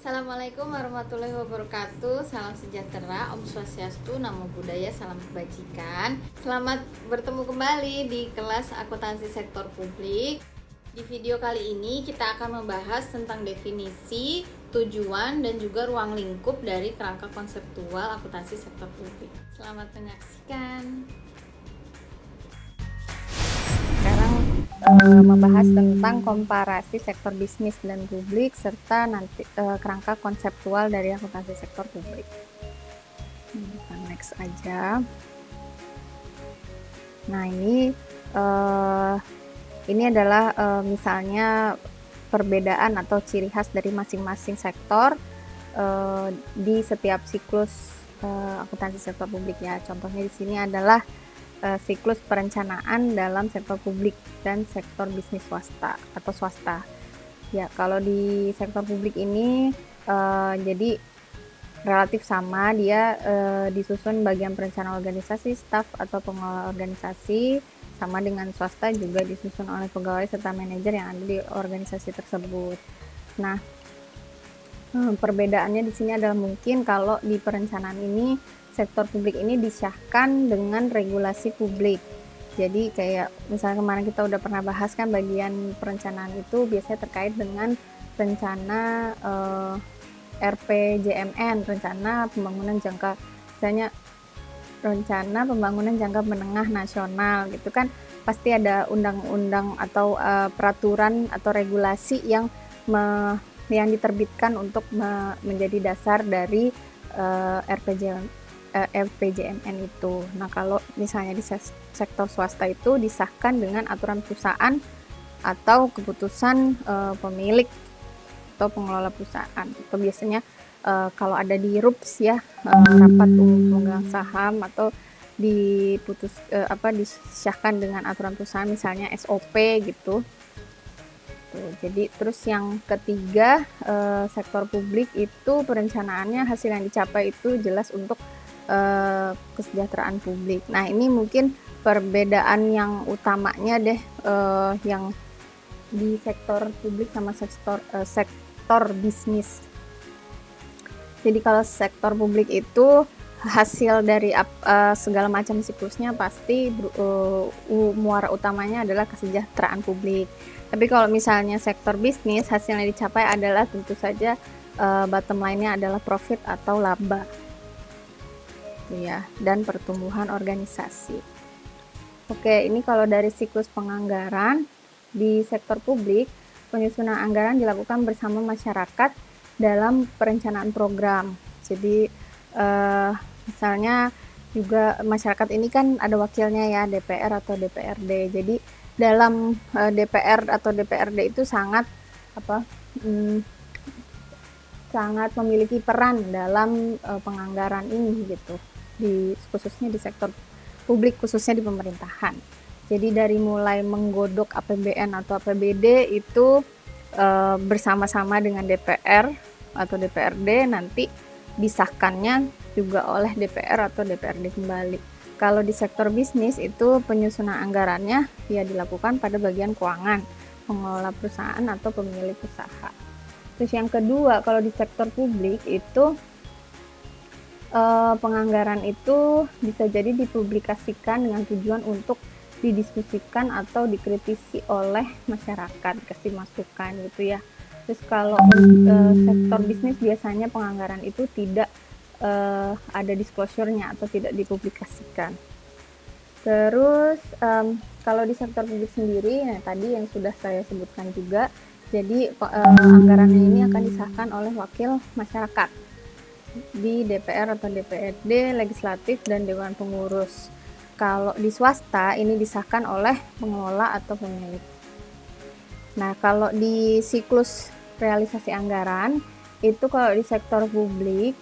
Assalamualaikum warahmatullahi wabarakatuh. Salam sejahtera, Om Swastiastu, Namo Buddhaya, salam kebajikan. Selamat bertemu kembali di kelas akuntansi sektor publik. Di video kali ini kita akan membahas tentang definisi, tujuan, dan juga ruang lingkup dari kerangka konseptual akuntansi sektor publik. Selamat menyaksikan. Membahas tentang komparasi sektor bisnis dan publik serta nanti kerangka konseptual dari akuntansi sektor publik. Kita next aja. Nah ini adalah misalnya perbedaan atau ciri khas dari masing-masing sektor di setiap siklus akuntansi sektor publik ya. Contohnya di sini adalah siklus perencanaan dalam sektor publik dan sektor bisnis swasta atau swasta. Ya, kalau di sektor publik ini jadi relatif sama, dia disusun bagian perencanaan organisasi, staf atau pengelola organisasi, sama dengan swasta juga disusun oleh pegawai serta manajer yang ada di organisasi tersebut. Nah, perbedaannya di sini adalah mungkin kalau di perencanaan ini sektor publik ini disahkan dengan regulasi publik. Jadi kayak misalnya kemarin kita udah pernah bahas kan bagian perencanaan itu biasanya terkait dengan rencana RPJMN, rencana pembangunan jangka misalnya rencana pembangunan jangka menengah nasional gitu kan, pasti ada undang-undang atau peraturan atau regulasi yang diterbitkan untuk menjadi dasar dari RPJMN itu. Nah, kalau misalnya di sektor swasta itu disahkan dengan aturan perusahaan atau keputusan pemilik atau pengelola perusahaan. Atau biasanya kalau ada di RUPS ya, rapat umum pemegang saham atau disahkan dengan aturan perusahaan misalnya SOP gitu. Jadi terus yang ketiga, sektor publik itu perencanaannya hasil yang dicapai itu jelas untuk kesejahteraan publik. Nah, ini mungkin perbedaan yang utamanya deh yang di sektor publik sama sektor bisnis. Jadi kalau sektor publik itu hasil dari segala macam siklusnya pasti muara utamanya adalah kesejahteraan publik. Tapi kalau misalnya sektor bisnis, hasil yang dicapai adalah tentu saja bottom line-nya adalah profit atau laba. Ya, dan pertumbuhan organisasi. Oke, ini kalau dari siklus penganggaran di sektor publik, penyusunan anggaran dilakukan bersama masyarakat dalam perencanaan program. Jadi misalnya juga masyarakat ini kan ada wakilnya ya, DPR atau DPRD. Jadi dalam DPR atau DPRD itu sangat memiliki peran dalam penganggaran ini gitu, khususnya di sektor publik, khususnya di pemerintahan. Jadi dari mulai menggodok APBN atau APBD itu bersama-sama dengan DPR atau DPRD, nanti disahkannya juga oleh DPR atau DPRD kembali. Kalau di sektor bisnis itu penyusunan anggarannya ya dilakukan pada bagian keuangan, pengelola perusahaan atau pemilik usaha. Terus yang kedua, kalau di sektor publik itu penganggaran itu bisa jadi dipublikasikan dengan tujuan untuk didiskusikan atau dikritisi oleh masyarakat, dikasih masukan gitu ya. Terus kalau sektor bisnis biasanya penganggaran itu tidak ada disclosure-nya atau tidak dipublikasikan. Terus kalau di sektor publik sendiri, nah tadi yang sudah saya sebutkan juga, jadi anggarannya ini akan disahkan oleh wakil masyarakat di DPR atau DPRD, legislatif, dan dewan pengurus. Kalau di swasta ini disahkan oleh pengelola atau pemilik. Nah, kalau di siklus realisasi anggaran itu kalau di sektor publik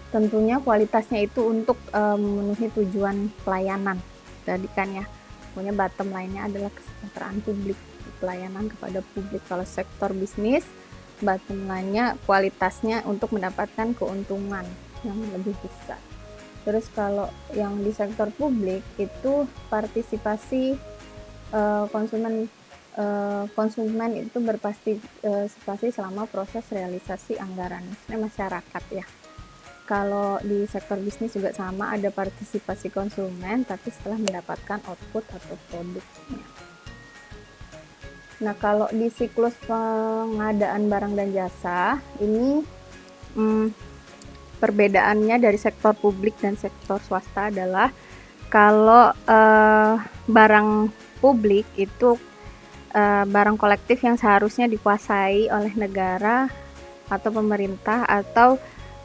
tentunya kualitasnya itu untuk memenuhi tujuan pelayanan. Tadi kan ya, pokoknya bottom line-nya adalah kesejahteraan publik, pelayanan kepada publik. Kalau sektor bisnis, bottom line-nya kualitasnya untuk mendapatkan keuntungan yang lebih besar. Terus kalau yang di sektor publik itu partisipasi konsumen konsumen itu berpartisipasi selama proses realisasi anggaran, maksudnya masyarakat ya. Kalau di sektor bisnis juga sama, ada partisipasi konsumen tapi setelah mendapatkan output atau produknya. Nah, kalau di siklus pengadaan barang dan jasa ini perbedaannya dari sektor publik dan sektor swasta adalah kalau barang publik itu barang kolektif yang seharusnya dikuasai oleh negara atau pemerintah atau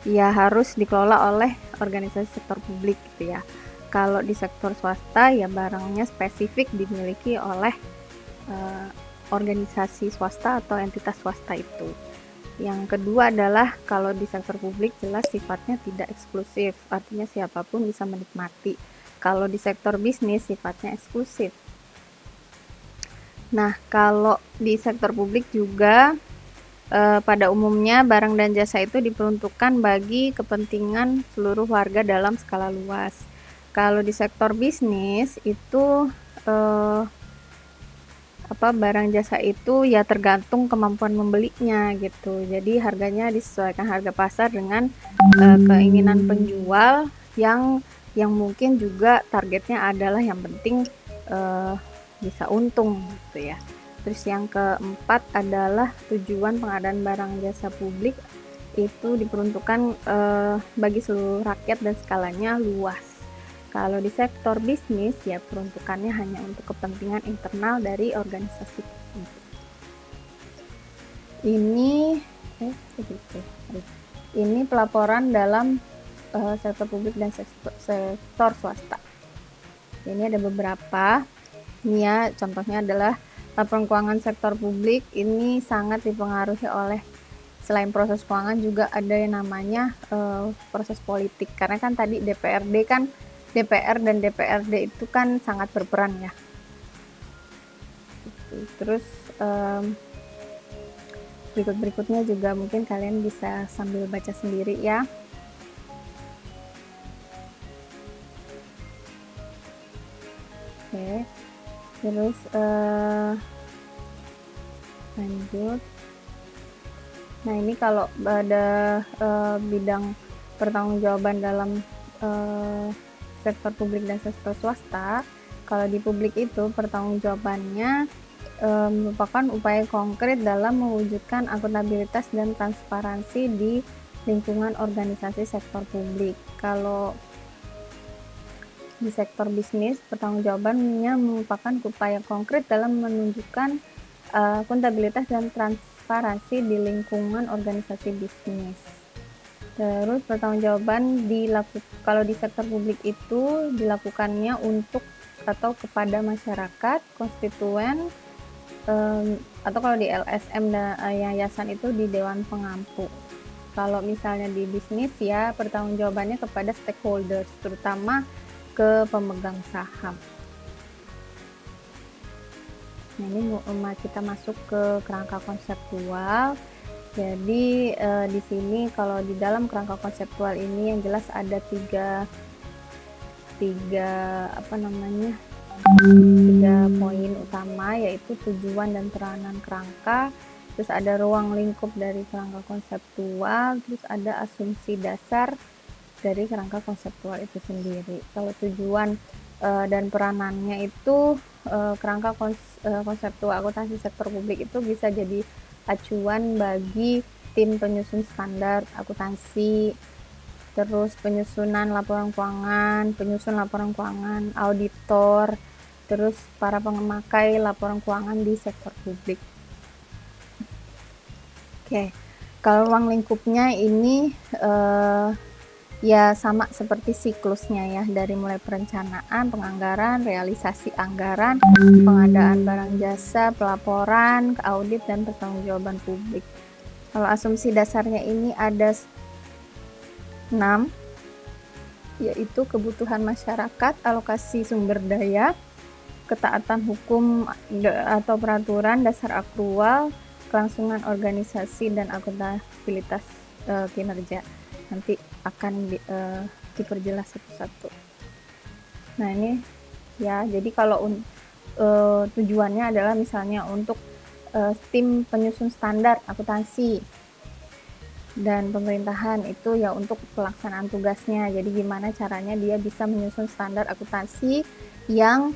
ya harus dikelola oleh organisasi sektor publik gitu ya. Kalau di sektor swasta ya barangnya spesifik dimiliki oleh organisasi swasta atau entitas swasta itu. Yang kedua adalah kalau di sektor publik jelas sifatnya tidak eksklusif, artinya siapapun bisa menikmati. Kalau di sektor bisnis sifatnya eksklusif. Nah, kalau di sektor publik juga pada umumnya barang dan jasa itu diperuntukkan bagi kepentingan seluruh warga dalam skala luas. Kalau di sektor bisnis itu barang jasa itu ya tergantung kemampuan membelinya gitu. Jadi harganya disesuaikan harga pasar dengan keinginan penjual yang mungkin juga targetnya adalah yang penting bisa untung gitu ya. Terus yang keempat adalah tujuan pengadaan barang jasa publik itu diperuntukkan bagi seluruh rakyat dan skalanya luas. Kalau di sektor bisnis ya peruntukannya hanya untuk kepentingan internal dari organisasi tersebut. Ini pelaporan dalam sektor publik dan sektor swasta. Ini ada beberapa. Ini ya contohnya adalah laporan keuangan sektor publik ini sangat dipengaruhi oleh selain proses keuangan juga ada yang namanya proses politik, karena kan tadi DPR dan DPRD itu kan sangat berperan ya. Terus berikutnya juga mungkin kalian bisa sambil baca sendiri ya. Oke. Terus lanjut. Nah, ini kalau ada bidang pertanggungjawaban dalam sektor publik dan sektor swasta, kalau di publik itu pertanggungjawabannya merupakan upaya konkret dalam mewujudkan akuntabilitas dan transparansi di lingkungan organisasi sektor publik. Kalau di sektor bisnis, pertanggungjawabannya merupakan upaya konkret dalam menunjukkan akuntabilitas dan transparansi di lingkungan organisasi bisnis. Terus pertanggungjawaban kalau di sektor publik itu dilakukannya untuk atau kepada masyarakat, konstituen, atau kalau di LSM dan yayasan itu di Dewan Pengampu. Kalau misalnya di bisnis ya pertanggungjawabannya kepada stakeholders, terutama ke pemegang saham. Nah, ini kita masuk ke kerangka konseptual. Jadi di sini kalau di dalam kerangka konseptual ini yang jelas ada tiga poin utama, yaitu tujuan dan peranan kerangka, terus ada ruang lingkup dari kerangka konseptual, terus ada asumsi dasar dari kerangka konseptual itu sendiri. Kalau tujuan dan peranannya itu kerangka konseptual akuntansi sektor publik itu bisa jadi acuan bagi tim penyusun standar akuntansi, terus penyusun laporan keuangan, auditor, terus para pemakai laporan keuangan di sektor publik. Oke, kalau ruang lingkupnya ini ya sama seperti siklusnya ya, dari mulai perencanaan, penganggaran, realisasi anggaran, pengadaan barang jasa, pelaporan, audit, dan pertanggungjawaban publik. Kalau asumsi dasarnya ini ada 6, yaitu kebutuhan masyarakat, alokasi sumber daya, ketaatan hukum atau peraturan, dasar akrual, kelangsungan organisasi, dan akuntabilitas kinerja. Nanti akan diperjelas satu-satu. Nah, ini ya, jadi kalau tujuannya adalah misalnya untuk tim penyusun standar akuntansi dan pemerintahan, itu ya untuk pelaksanaan tugasnya. Jadi gimana caranya dia bisa menyusun standar akuntansi yang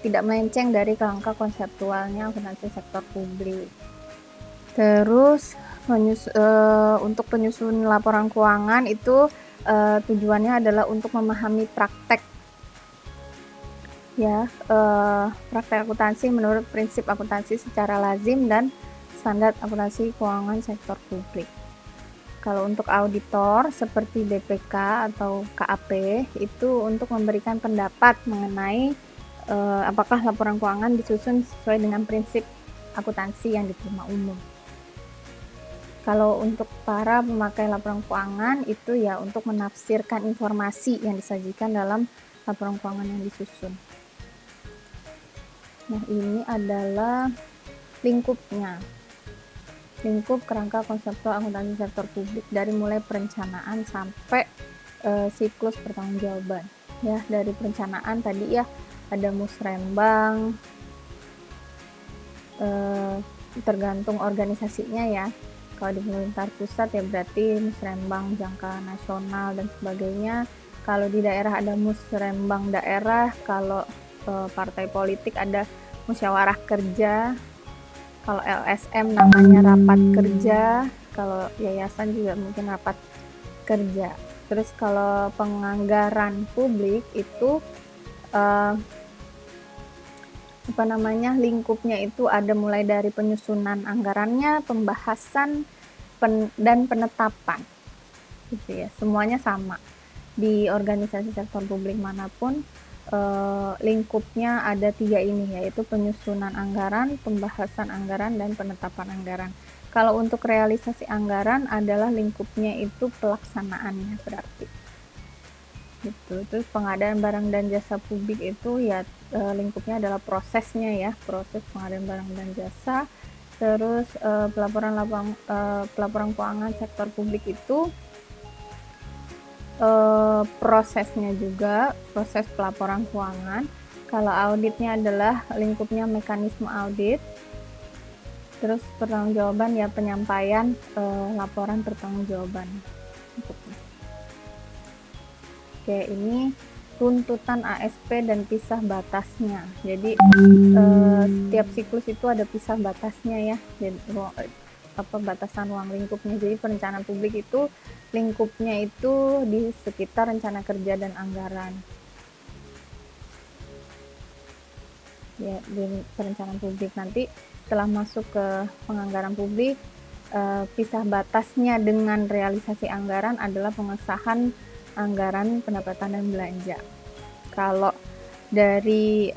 tidak melenceng dari kerangka konseptualnya akuntansi sektor publik. Terus untuk penyusun laporan keuangan itu tujuannya adalah untuk memahami praktek ya, praktek akuntansi menurut prinsip akuntansi secara lazim dan standar akuntansi keuangan sektor publik. Kalau untuk auditor seperti BPK atau KAP itu untuk memberikan pendapat mengenai apakah laporan keuangan disusun sesuai dengan prinsip akuntansi yang diterima umum. Kalau untuk para pemakai laporan keuangan itu ya untuk menafsirkan informasi yang disajikan dalam laporan keuangan yang disusun. Nah, ini adalah lingkupnya. Lingkup kerangka konseptual akuntansi sektor publik dari mulai perencanaan sampai siklus pertanggungjawaban. Ya, dari perencanaan tadi ya ada musrembang, tergantung organisasinya ya. Kalau di pemerintah pusat ya berarti musrembang jangka nasional dan sebagainya. Kalau di daerah ada musrembang daerah, kalau partai politik ada musyawarah kerja, kalau LSM namanya rapat kerja, kalau yayasan juga mungkin rapat kerja. Terus kalau penganggaran publik itu lingkupnya itu ada mulai dari penyusunan anggarannya, pembahasan dan penetapan gitu ya. Semuanya sama di organisasi sektor publik manapun. Lingkupnya ada 3 ini, yaitu penyusunan anggaran, pembahasan anggaran, dan penetapan anggaran. Kalau untuk realisasi anggaran adalah lingkupnya itu pelaksanaannya berarti gitu. Terus pengadaan barang dan jasa publik itu ya lingkupnya adalah prosesnya ya, proses pengadaan barang dan jasa. Terus pelaporan keuangan sektor publik itu prosesnya juga proses pelaporan keuangan. Kalau auditnya adalah lingkupnya mekanisme audit. Terus pertanggungjawaban ya penyampaian laporan pertanggungjawaban. Oke, ini runtutan ASP dan pisah batasnya. Jadi setiap siklus itu ada pisah batasnya ya. Jadi batasan ruang lingkupnya. Jadi perencanaan publik itu lingkupnya itu di sekitar rencana kerja dan anggaran. Ya, di perencanaan publik nanti setelah masuk ke penganggaran publik, pisah batasnya dengan realisasi anggaran adalah pengesahan anggaran pendapatan dan belanja. Kalau dari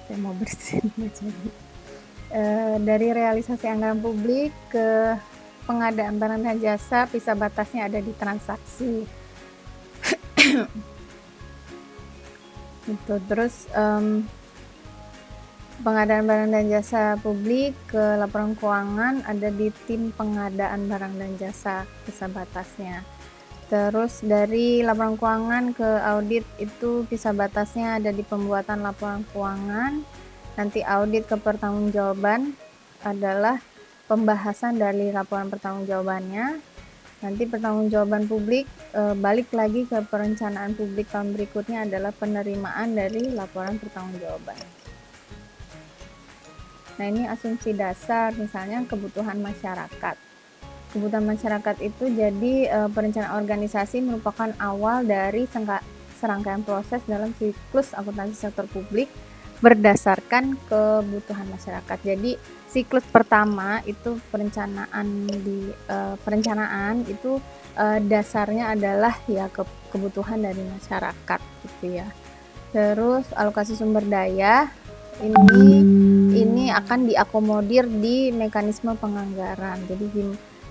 saya mau bersihin dari realisasi anggaran publik ke pengadaan barang dan jasa, pisah batasnya ada di transaksi. Gitu. Terus pengadaan barang dan jasa publik ke laporan keuangan ada di tim pengadaan barang dan jasa, pisah batasnya. Terus dari laporan keuangan ke audit itu pisah batasnya ada di pembuatan laporan keuangan. Nanti audit ke pertanggungjawaban adalah pembahasan dari laporan pertanggungjawabannya. Nanti pertanggungjawaban publik balik lagi ke perencanaan publik tahun berikutnya adalah penerimaan dari laporan pertanggungjawaban. Nah, ini asumsi dasar, misalnya kebutuhan masyarakat. Kebutuhan masyarakat itu jadi perencanaan organisasi merupakan awal dari serangkaian proses dalam siklus akuntansi sektor publik berdasarkan kebutuhan masyarakat. Jadi siklus pertama itu perencanaan itu dasarnya adalah ya kebutuhan dari masyarakat gitu ya. Terus alokasi sumber daya ini akan diakomodir di mekanisme penganggaran. Jadi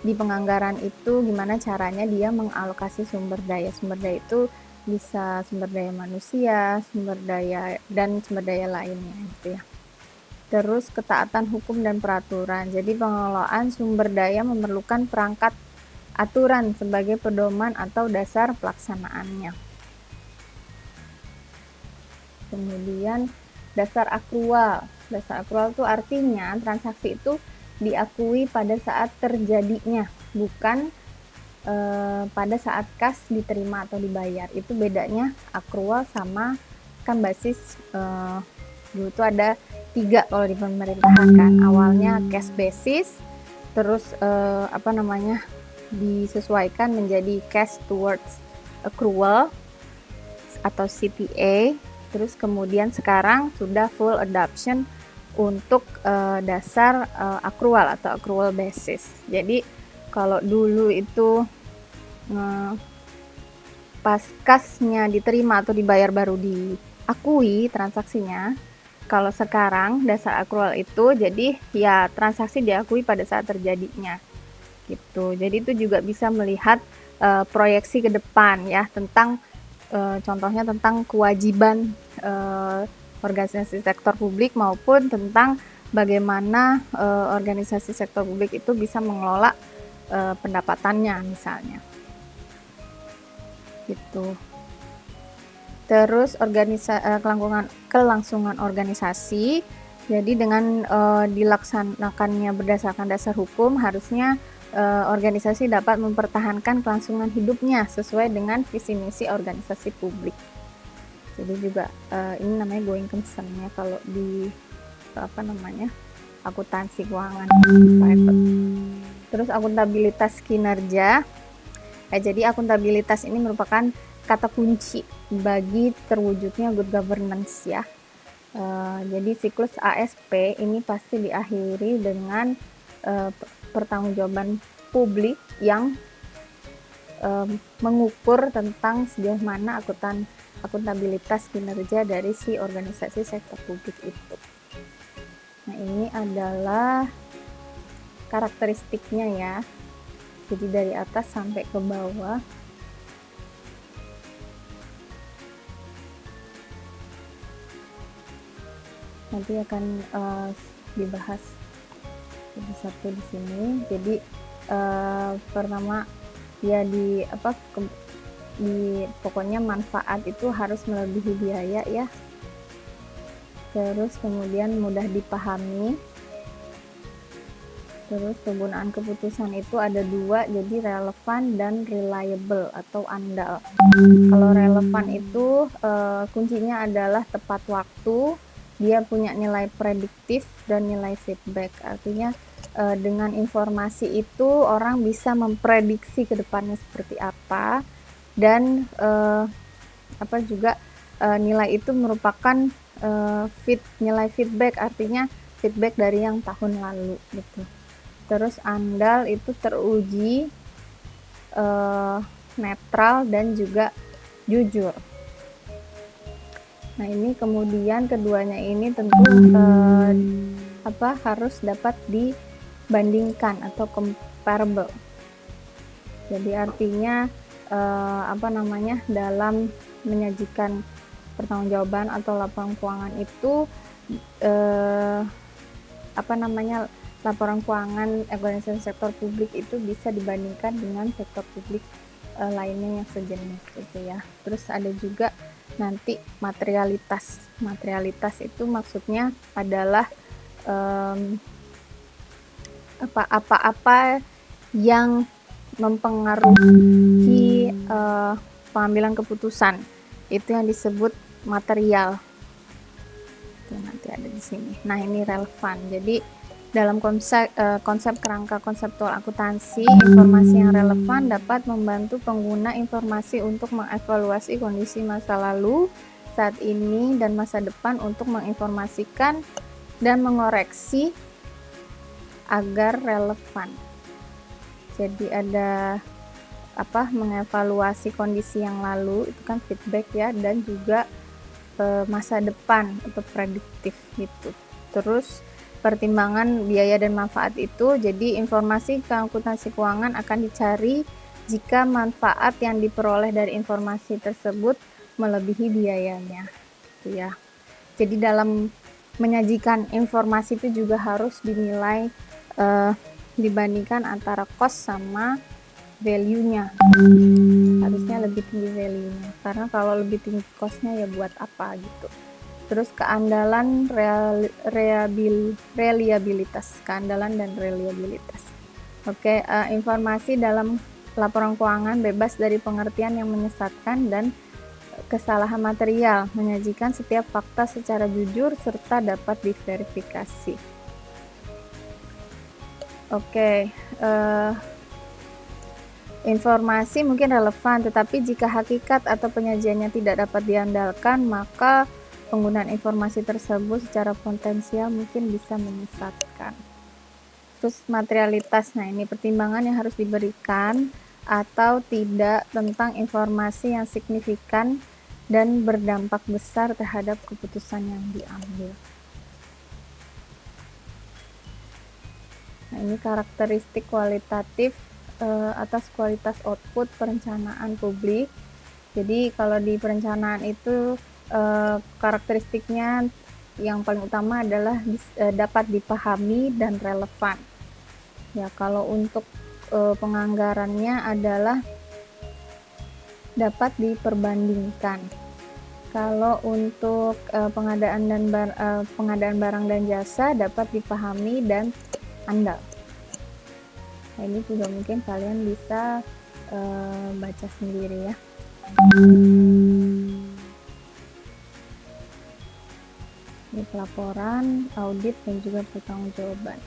di penganggaran itu gimana caranya dia mengalokasi sumber daya. Sumber daya itu bisa sumber daya manusia, sumber daya dan sumber daya lainnya gitu ya. Terus ketaatan hukum dan peraturan. Jadi pengelolaan sumber daya memerlukan perangkat aturan sebagai pedoman atau dasar pelaksanaannya. Kemudian dasar akrual. Dasar akrual itu artinya transaksi itu diakui pada saat terjadinya, bukan pada saat kas diterima atau dibayar. Itu bedanya akrual sama kan basis dulu tuh ada 3 kalau di pemerintahan kan. Awalnya cash basis, terus disesuaikan menjadi cash towards accrual atau CTA. Terus kemudian sekarang sudah full adoption untuk dasar accrual atau accrual basis. Jadi kalau dulu itu pas kasnya diterima atau dibayar baru diakui transaksinya. Kalau sekarang dasar accrual itu jadi ya transaksi diakui pada saat terjadinya gitu. Jadi itu juga bisa melihat proyeksi ke depan ya tentang contohnya tentang kewajiban organisasi sektor publik maupun tentang bagaimana organisasi sektor publik itu bisa mengelola pendapatannya misalnya gitu. Terus kelangsungan organisasi. Jadi dengan dilaksanakannya berdasarkan dasar hukum, harusnya organisasi dapat mempertahankan kelangsungan hidupnya sesuai dengan visi misi organisasi publik. Jadi juga ini namanya going concern ya kalau di akuntansi keuangan private. Terus akuntabilitas kinerja. Jadi akuntabilitas ini merupakan kata kunci bagi terwujudnya good governance ya. Jadi siklus ASP ini pasti diakhiri dengan pertanggungjawaban publik yang mengukur tentang sejauh mana akuntabilitas kinerja dari si organisasi sektor publik itu. Nah, ini adalah karakteristiknya ya. Jadi dari atas sampai ke bawah. Nanti akan dibahas satu di sini. Jadi pertama ya pokoknya manfaat itu harus melebihi biaya ya. Terus kemudian mudah dipahami. Terus penggunaan keputusan itu ada 2, jadi relevan dan reliable atau andal. Kalau relevan itu kuncinya adalah tepat waktu, dia punya nilai prediktif dan nilai feedback. Artinya dengan informasi itu orang bisa memprediksi ke depannya seperti apa, dan nilai itu merupakan nilai feedback, artinya feedback dari yang tahun lalu gitu. Terus andal itu teruji, netral dan juga jujur. Nah, ini kemudian keduanya ini tentu harus dapat dibandingkan atau comparable. Jadi artinya dalam menyajikan pertanggungjawaban atau laporan keuangan itu laporan keuangan organisasi sektor publik itu bisa dibandingkan dengan sektor publik lainnya yang sejenis gitu ya. Terus ada juga nanti materialitas. Materialitas itu maksudnya adalah apa-apa yang mempengaruhi pengambilan keputusan. Itu yang disebut material. Itu nanti ada di sini. Nah, ini relevan. Jadi dalam konsep kerangka konseptual akuntansi, informasi yang relevan dapat membantu pengguna informasi untuk mengevaluasi kondisi masa lalu, saat ini, dan masa depan untuk menginformasikan dan mengoreksi agar relevan. Jadi ada mengevaluasi kondisi yang lalu, itu kan feedback ya, dan juga masa depan atau prediktif gitu. Terus pertimbangan biaya dan manfaat itu, jadi informasi akuntansi keuangan akan dicari jika manfaat yang diperoleh dari informasi tersebut melebihi biayanya gitu ya. Jadi dalam menyajikan informasi itu juga harus dinilai dibandingkan antara cost sama value-nya. Harusnya lebih tinggi value-nya, karena kalau lebih tinggi cost-nya ya buat apa gitu. Terus keandalan dan reliabilitas. Oke, informasi dalam laporan keuangan bebas dari pengertian yang menyesatkan dan kesalahan material, menyajikan setiap fakta secara jujur serta dapat diverifikasi. Oke, informasi mungkin relevan, tetapi jika hakikat atau penyajiannya tidak dapat diandalkan, maka penggunaan informasi tersebut secara potensial mungkin bisa menyesatkan. Terus materialitas, nah ini pertimbangan yang harus diberikan atau tidak tentang informasi yang signifikan dan berdampak besar terhadap keputusan yang diambil. Nah, ini karakteristik kualitatif atas kualitas output perencanaan publik. Jadi kalau di perencanaan itu karakteristiknya yang paling utama adalah dapat dipahami dan relevan. Ya, kalau untuk penganggarannya adalah dapat diperbandingkan. Kalau untuk pengadaan barang dan jasa dapat dipahami dan andal. Nah, ini juga mungkin kalian bisa baca sendiri ya. Ini pelaporan, audit, dan juga pertanggungjawaban.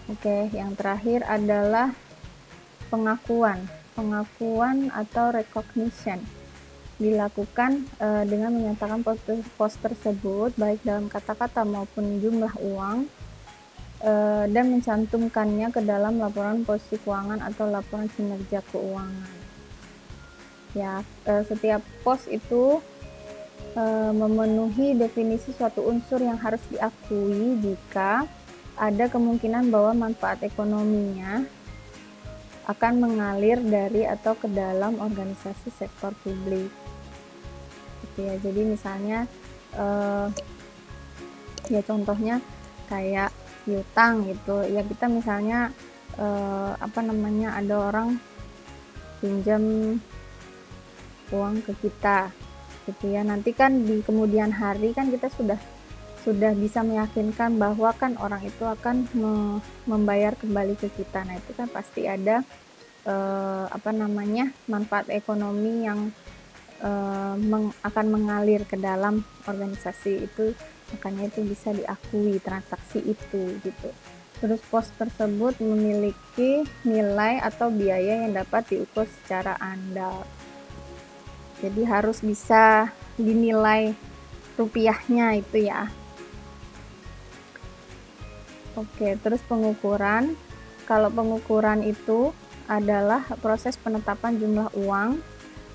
Oke, yang terakhir adalah pengakuan atau recognition. Dilakukan dengan menyatakan pos tersebut baik dalam kata-kata maupun jumlah uang dan mencantumkannya ke dalam laporan posisi keuangan atau laporan kinerja keuangan. Ya, setiap pos itu memenuhi definisi suatu unsur yang harus diakui jika ada kemungkinan bahwa manfaat ekonominya akan mengalir dari atau ke dalam organisasi sektor publik. Gitu ya. Jadi misalnya ya contohnya kayak piutang gitu. Ya kita misalnya ada orang pinjam uang ke kita gitu ya. Nanti kan di kemudian hari kan kita sudah bisa meyakinkan bahwa kan orang itu akan membayar kembali ke kita. Nah, itu kan pasti ada manfaat ekonomi yang akan mengalir ke dalam organisasi itu, makanya itu bisa diakui transaksi itu gitu. Terus pos tersebut memiliki nilai atau biaya yang dapat diukur secara andal. Jadi harus bisa dinilai rupiahnya itu ya. Oke, terus pengukuran. Kalau pengukuran itu adalah proses penetapan jumlah uang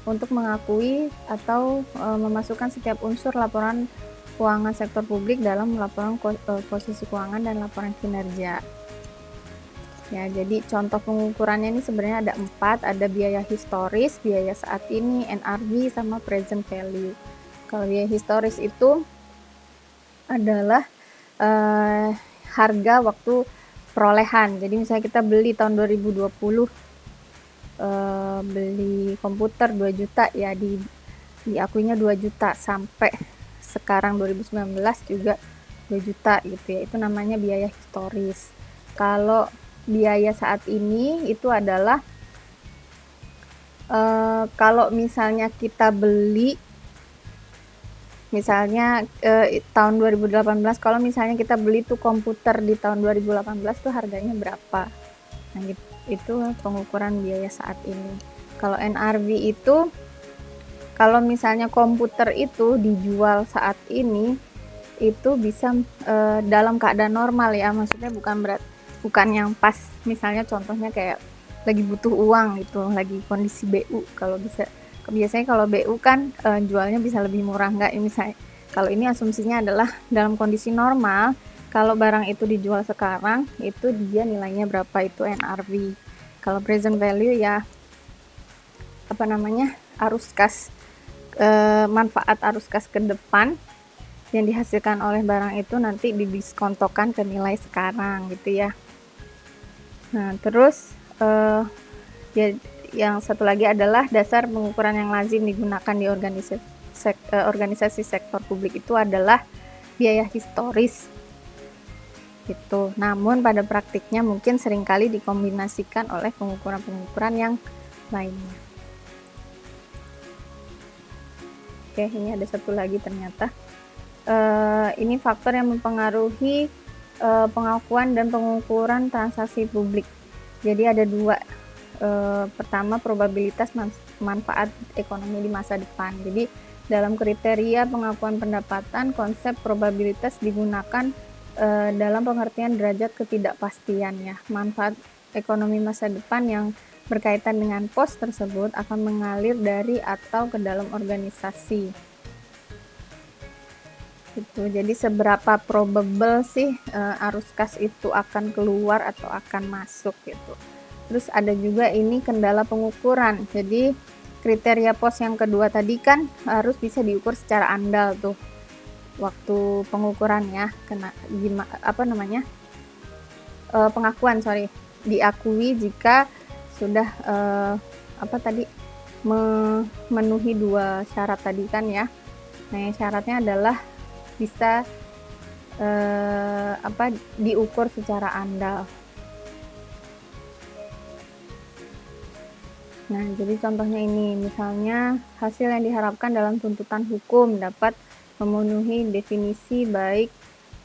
untuk mengakui atau memasukkan setiap unsur laporan keuangan sektor publik dalam laporan posisi keuangan dan laporan kinerja. Ya, jadi contoh pengukurannya ini sebenarnya ada 4, ada biaya historis, biaya saat ini, NRV, sama present value. Kalau biaya historis itu adalah harga waktu perolehan. Jadi misalnya kita beli tahun 2020 beli komputer 2 juta ya, diakuinya 2 juta sampai sekarang 2019 juga 2 juta gitu ya. Itu namanya biaya historis. Kalau biaya saat ini itu adalah kalau misalnya kita beli misalnya tahun 2018, kalau misalnya kita beli tuh komputer di tahun 2018 tuh harganya berapa. Nah, itu pengukuran biaya saat ini. Kalau NRV itu kalau misalnya komputer itu dijual saat ini itu bisa dalam keadaan normal ya, maksudnya bukan yang pas misalnya contohnya kayak lagi butuh uang gitu, lagi kondisi BU. Kalau biasanya kalau BU kan jualnya bisa lebih murah, enggak ya, misalnya kalau ini asumsinya adalah dalam kondisi normal, kalau barang itu dijual sekarang itu dia nilainya berapa, itu NRV. Kalau present value ya arus kas, manfaat arus kas ke depan yang dihasilkan oleh barang itu nanti didiskontokan ke nilai sekarang gitu ya. Nah, terus ya yang satu lagi adalah dasar pengukuran yang lazim digunakan di organisasi organisasi sektor publik itu adalah biaya historis gitu. Namun pada praktiknya mungkin seringkali dikombinasikan oleh pengukuran-pengukuran yang lainnya. Oke, ini ada satu lagi ternyata. Ini faktor yang mempengaruhi pengakuan dan pengukuran transaksi publik. Jadi ada dua. Pertama, probabilitas manfaat ekonomi di masa depan. Jadi dalam kriteria pengakuan pendapatan, konsep probabilitas digunakan dalam pengertian derajat ketidakpastian ya. Manfaat ekonomi masa depan yang berkaitan dengan pos tersebut akan mengalir dari atau ke dalam organisasi. Gitu. Jadi seberapa probable sih arus kas itu akan keluar atau akan masuk gitu. Terus ada juga ini kendala pengukuran. Jadi kriteria pos yang kedua tadi kan harus bisa diukur secara andal tuh. Waktu pengukurannya pengakuan diakui jika sudah memenuhi dua syarat tadi kan ya. Nah, yang syaratnya adalah bisa diukur secara andal. Nah, jadi contohnya ini, misalnya hasil yang diharapkan dalam tuntutan hukum dapat memenuhi definisi baik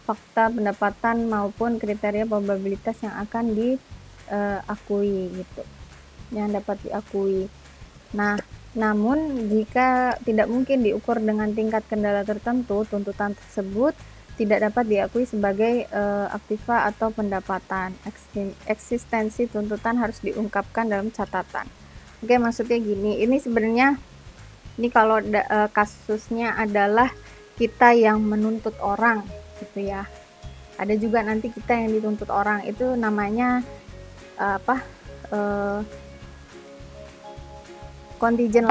fakta pendapatan maupun kriteria probabilitas yang akan diakui gitu, yang dapat diakui. Nah, namun jika tidak mungkin diukur dengan tingkat kendala tertentu, tuntutan tersebut tidak dapat diakui sebagai aktiva atau pendapatan. Eksistensi tuntutan harus diungkapkan dalam catatan. Oke, maksudnya gini, ini sebenarnya ini kalau kasusnya adalah kita yang menuntut orang gitu ya. Ada juga nanti kita yang dituntut orang, itu namanya contingent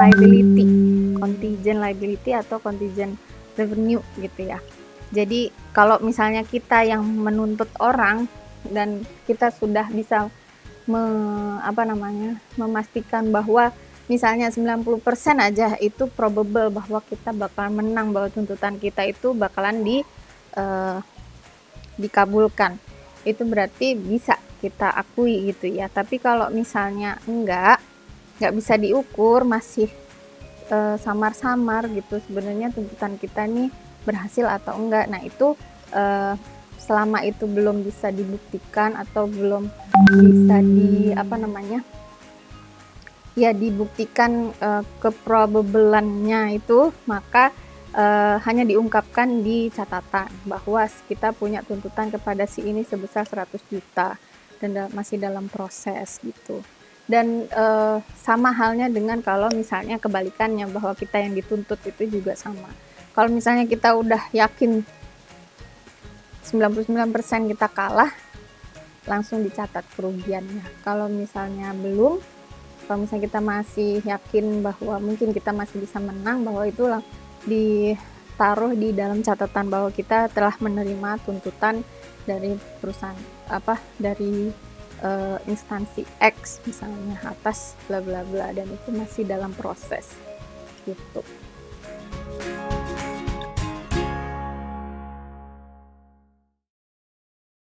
liability atau contingent revenue gitu ya. Jadi kalau misalnya kita yang menuntut orang dan kita sudah bisa memastikan bahwa misalnya 90% aja itu probable bahwa kita bakalan menang, bahwa tuntutan kita itu bakalan dikabulkan, itu berarti bisa kita akui gitu ya. Tapi kalau misalnya enggak bisa diukur, masih samar-samar gitu sebenarnya tuntutan kita nih berhasil atau enggak, nah itu selama itu belum bisa dibuktikan atau belum bisa dibuktikan keprobabelannya itu, maka hanya diungkapkan di catatan bahwa kita punya tuntutan kepada si ini sebesar 100 juta dan masih dalam proses gitu. Dan sama halnya dengan kalau misalnya kebalikannya, bahwa kita yang dituntut itu juga sama. Kalau misalnya kita udah yakin 99% kita kalah, langsung dicatat kerugiannya. Kalau misalnya belum, kalau misalnya kita masih yakin bahwa mungkin kita masih bisa menang, bahwa itu ditaruh di dalam catatan bahwa kita telah menerima tuntutan dari perusahaan dari instansi X misalnya atas bla bla bla, dan itu masih dalam proses gitu.